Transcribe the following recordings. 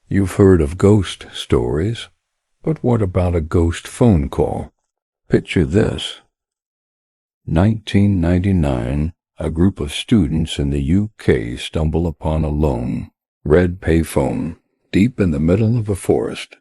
You've heard of ghost stories, but what about a ghost phone call? Picture this. 1999, a group of students in the UK stumble upon a lone, red payphone, deep in the middle of a forest.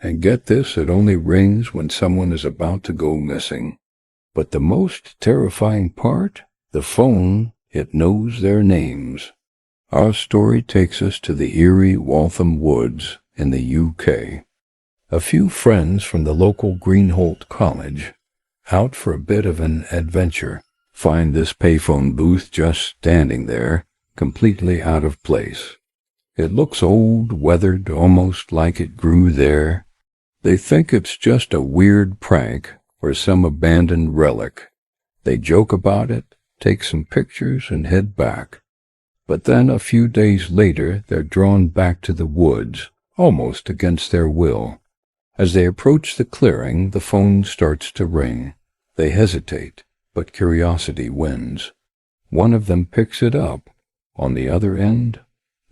And get this, it only rings when someone is about to go missing. But the most terrifying part? The phone, it knows their names. Our story takes us to the eerie Waltham Woods in the UK. A few friends from the local Greenholt College, out for a bit of an adventure, find this payphone booth just standing there, completely out of place. It looks old, weathered, almost like it grew there. They think it's just a weird prank or some abandoned relic. They joke about it, take some pictures, and head back. But then a few days later, they're drawn back to the woods, almost against their will. As they approach the clearing, the phone starts to ring. They hesitate, but curiosity wins. One of them picks it up. On the other end,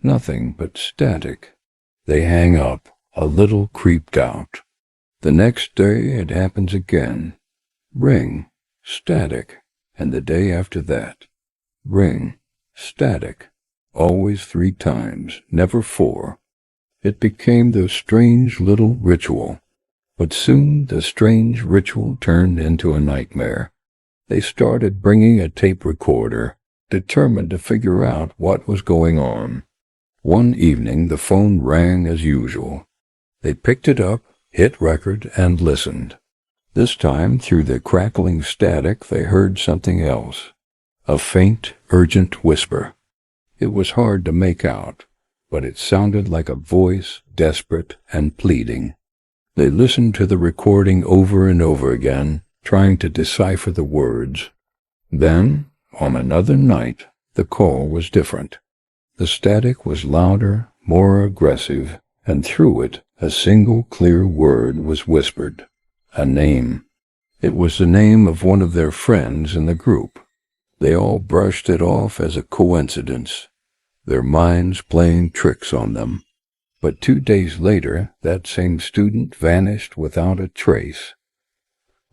nothing but static. They hang up, a little creeped out. The next day it happens again. Ring, static, and the day after that. Ring, static, always 3 times, never 4. It became the strange little ritual. But soon the strange ritual turned into a nightmare. They started bringing a tape recorder, determined to figure out what was going on. One evening the phone rang as usual. They picked it up, hit record, and listened. This time, through the crackling static, they heard something else. A faint, urgent whisper. It was hard to make out, but it sounded like a voice, desperate and pleading. They listened to the recording over and over again, trying to decipher the words. Then, on another night, the call was different. The static was louder, more aggressive, and through it, a single clear word was whispered. A name. It was the name of one of their friends in the group. They all brushed it off as a coincidence, their minds playing tricks on them. But 2 days later, that same student vanished without a trace.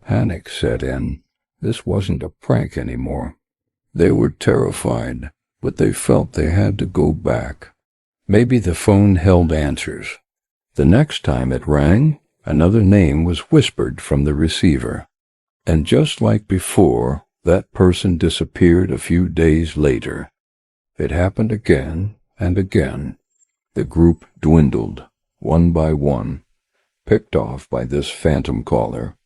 Panic set in. This wasn't a prank anymore. They were terrified, but they felt they had to go back. Maybe the phone held answers. The next time it rang, another name was whispered from the receiver. And just like before, that person disappeared a few days later. It happened again and again. The group dwindled, one by one, picked off by this phantom caller.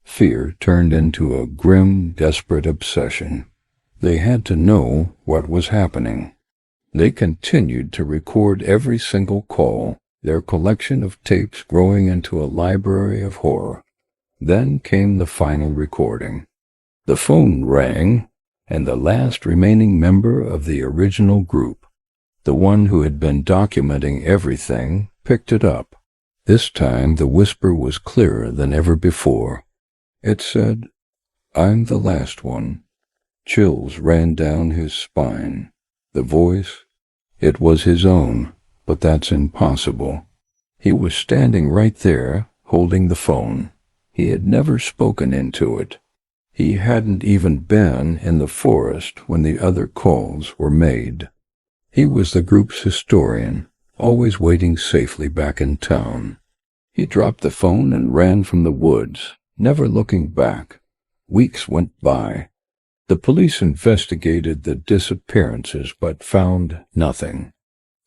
Fear turned into a grim, desperate obsession. They had to know what was happening. They continued to record every single call, their collection of tapes growing into a library of horror. Then came the final recording. The phone rang, and the last remaining member of the original group, the one who had been documenting everything, picked it up. This time the whisper was clearer than ever before. It said, "I'm the last one." Chills ran down his spine. The voice, it was his own, but that's impossible. He was standing right there, holding the phone. He had never spoken into it. He hadn't even been in the forest when the other calls were made. He was the group's historian, always waiting safely back in town. He dropped the phone and ran from the woods, never looking back. Weeks went by. The police investigated the disappearances but found nothing.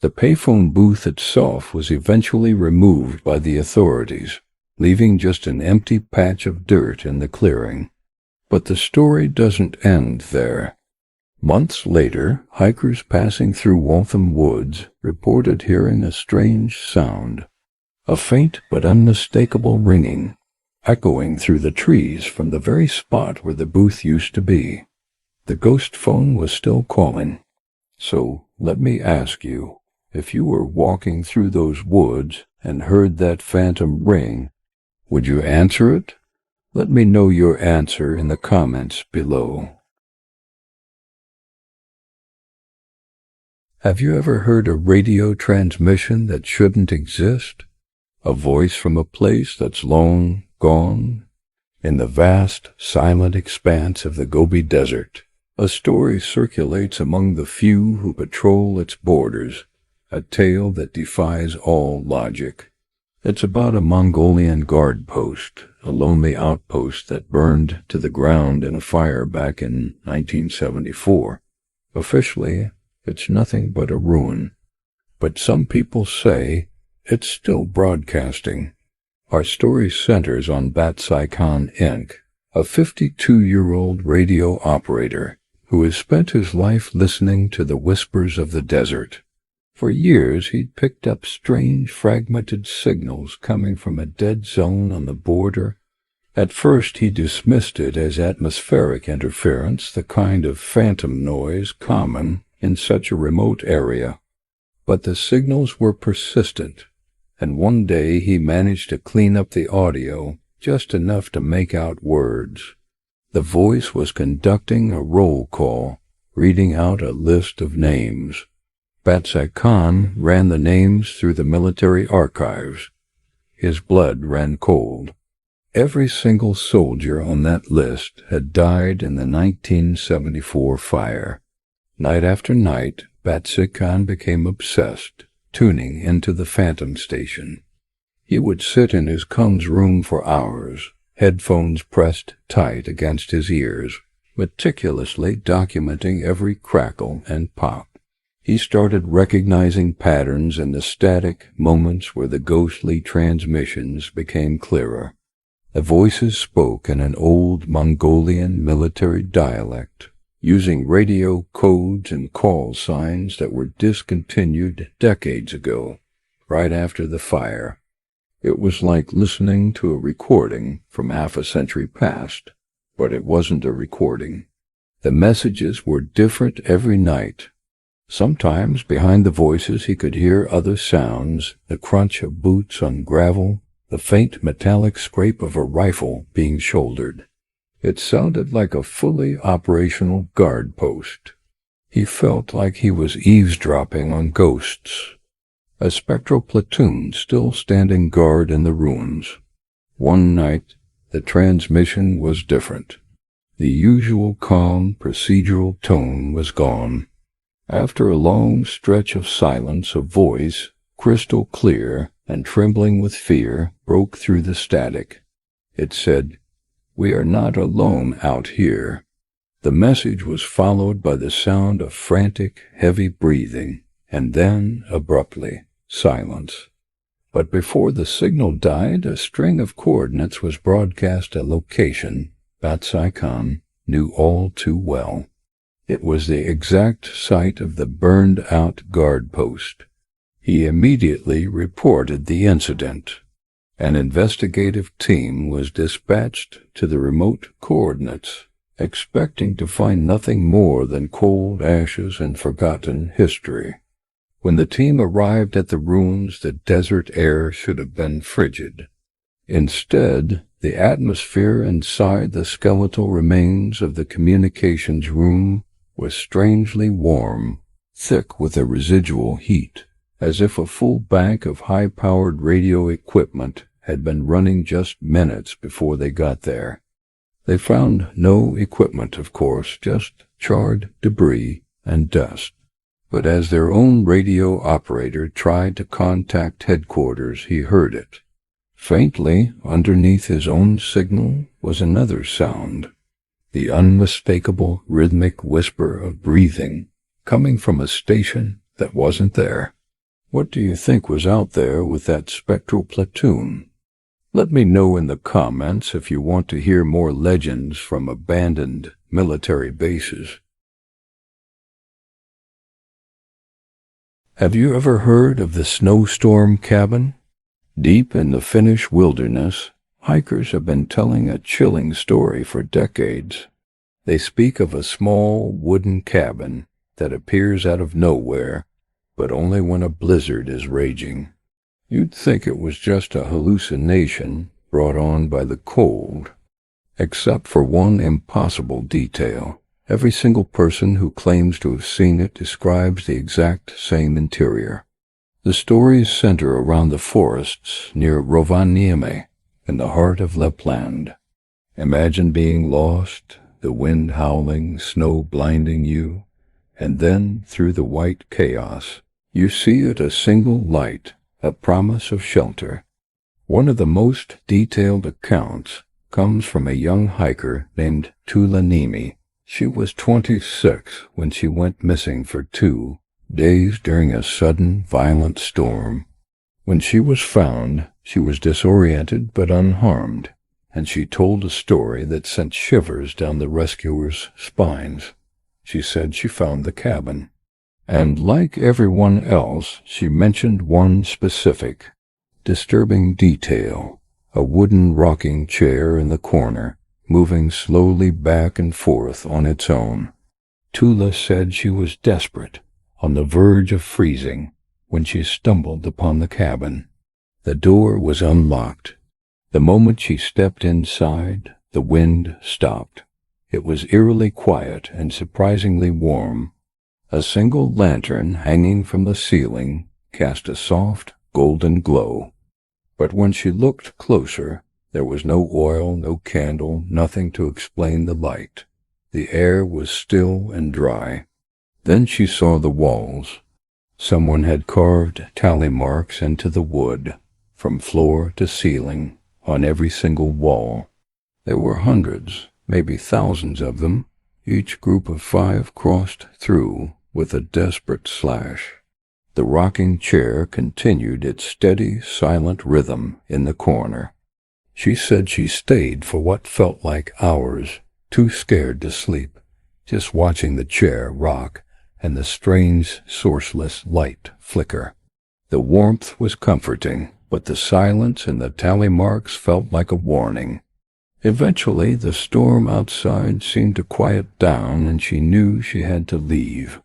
The payphone booth itself was eventually removed by the authorities, leaving just an empty patch of dirt in the clearing. But the story doesn't end there. Months later, hikers passing through Waltham Woods reported hearing a strange sound, a faint but unmistakable ringing, echoing through the trees from the very spot where the booth used to be. The ghost phone was still calling. So let me ask you, if you were walking through those woods and heard that phantom ring, would you answer it? Let me know your answer in the comments below. Have you ever heard a radio transmission that shouldn't exist? A voice from a place that's long gone? In the vast, silent expanse of the Gobi Desert, a story circulates among the few who patrol its borders, a tale that defies all logic. It's about a Mongolian guard post, a lonely outpost that burned to the ground in a fire back in 1974. Officially, it's nothing but a ruin. But some people say it's still broadcasting. Our story centers on Batsai Khan Inc., a 52-year-old radio operator who has spent his life listening to the whispers of the desert. For years, he'd picked up strange, fragmented signals coming from a dead zone on the border. At first, he dismissed it as atmospheric interference, the kind of phantom noise common in such a remote area. But the signals were persistent, and one day he managed to clean up the audio just enough to make out words. The voice was conducting a roll call, reading out a list of names. Batsai Khan ran the names through the military archives. His blood ran cold. Every single soldier on that list had died in the 1974 fire. Night after night, Batsai Khan became obsessed, tuning into the phantom station. He would sit in his Khan's room for hours, headphones pressed tight against his ears, meticulously documenting every crackle and pop. He started recognizing patterns in the static moments where the ghostly transmissions became clearer. The voices spoke in an old Mongolian military dialect, using radio codes and call signs that were discontinued decades ago, right after the fire. It was like listening to a recording from half a century past, but it wasn't a recording. The messages were different every night. Sometimes behind the voices he could hear other sounds, the crunch of boots on gravel, the faint metallic scrape of a rifle being shouldered. It sounded like a fully operational guard post. He felt like he was eavesdropping on ghosts. A spectral platoon still standing guard in the ruins. One night, the transmission was different. The usual calm, procedural tone was gone. After a long stretch of silence, a voice, crystal clear and trembling with fear, broke through the static. It said, "We are not alone out here." The message was followed by the sound of frantic, heavy breathing, and then, abruptly, silence. But before the signal died, a string of coordinates was broadcast a location Batsai Khan knew all too well. It was the exact site of the burned-out guard post. He immediately reported the incident. An investigative team was dispatched to the remote coordinates, expecting to find nothing more than cold ashes and forgotten history. When the team arrived at the ruins, the desert air should have been frigid. Instead, the atmosphere inside the skeletal remains of the communications room was strangely warm, thick with a residual heat, as if a full bank of high-powered radio equipment had been running just minutes before they got there. They found no equipment, of course, just charred debris and dust. But as their own radio operator tried to contact headquarters, he heard it. Faintly, underneath his own signal, was another sound. The unmistakable rhythmic whisper of breathing, coming from a station that wasn't there. What do you think was out there with that spectral platoon? Let me know in the comments if you want to hear more legends from abandoned military bases. Have you ever heard of the Snowstorm Cabin? Deep in the Finnish wilderness, hikers have been telling a chilling story for decades. They speak of a small wooden cabin that appears out of nowhere, but only when a blizzard is raging. You'd think it was just a hallucination brought on by the cold, except for one impossible detail. Every single person who claims to have seen it describes the exact same interior. The stories center around the forests near Rovaniemi, in the heart of Lapland. Imagine being lost, the wind howling, snow blinding you, and then, through the white chaos, you see it a single light, a promise of shelter. One of the most detailed accounts comes from a young hiker named Tulanimi. She was 26 when she went missing for 2 days during a sudden, violent storm. When she was found, she was disoriented but unharmed, and she told a story that sent shivers down the rescuers' spines. She said she found the cabin. And like everyone else, she mentioned one specific, disturbing detail: a wooden rocking chair in the corner, moving slowly back and forth on its own. Tula said she was desperate, on the verge of freezing, when she stumbled upon the cabin. The door was unlocked. The moment she stepped inside, the wind stopped. It was eerily quiet and surprisingly warm. A single lantern hanging from the ceiling cast a soft, golden glow. But when she looked closer, there was no oil, no candle, nothing to explain the light. The air was still and dry. Then she saw the walls. Someone had carved tally marks into the wood, from floor to ceiling, on every single wall. There were hundreds, maybe thousands of them. Each group of 5 crossed through with a desperate slash. The rocking chair continued its steady, silent rhythm in the corner. She said she stayed for what felt like hours, too scared to sleep, just watching the chair rock and the strange, sourceless light flicker. The warmth was comforting, but the silence and the tally marks felt like a warning. Eventually, the storm outside seemed to quiet down, and she knew she had to leave.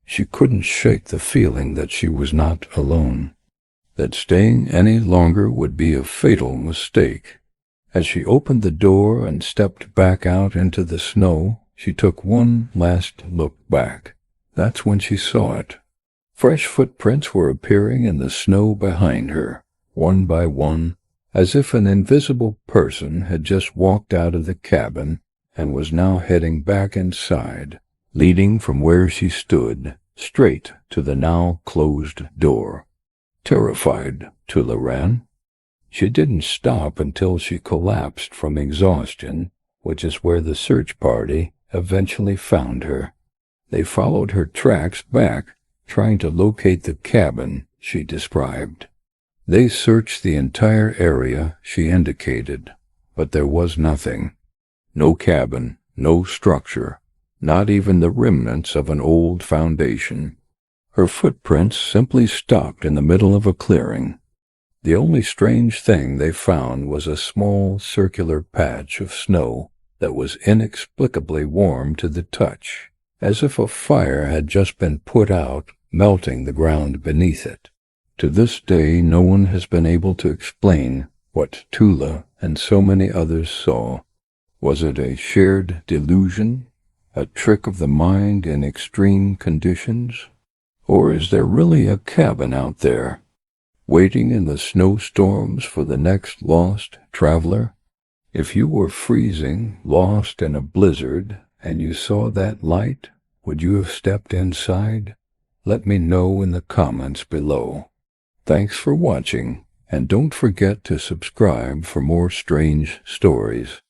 She couldn't shake the feeling that she was not alone, that staying any longer would be a fatal mistake. As she opened the door and stepped back out into the snow, she took one last look back. That's when she saw it. Fresh footprints were appearing in the snow behind her, one by one, as if an invisible person had just walked out of the cabin and was now heading back inside, leading from where she stood, straight to the now closed door. Terrified, Tula ran. She didn't stop until she collapsed from exhaustion, which is where the search party eventually found her. They followed her tracks back, trying to locate the cabin she described. They searched the entire area she indicated, but there was nothing. No cabin, no structure, not even the remnants of an old foundation. Her footprints simply stopped in the middle of a clearing. The only strange thing they found was a small circular patch of snow that was inexplicably warm to the touch, as if a fire had just been put out, melting the ground beneath it. To this day, no one has been able to explain what Tula and so many others saw. Was it a shared delusion, a trick of the mind in extreme conditions? Or is there really a cabin out there, waiting in the snowstorms for the next lost traveler? If you were freezing, lost in a blizzard, and you saw that light, would you have stepped inside? Let me know in the comments below. Thanks for watching, and don't forget to subscribe for more strange stories.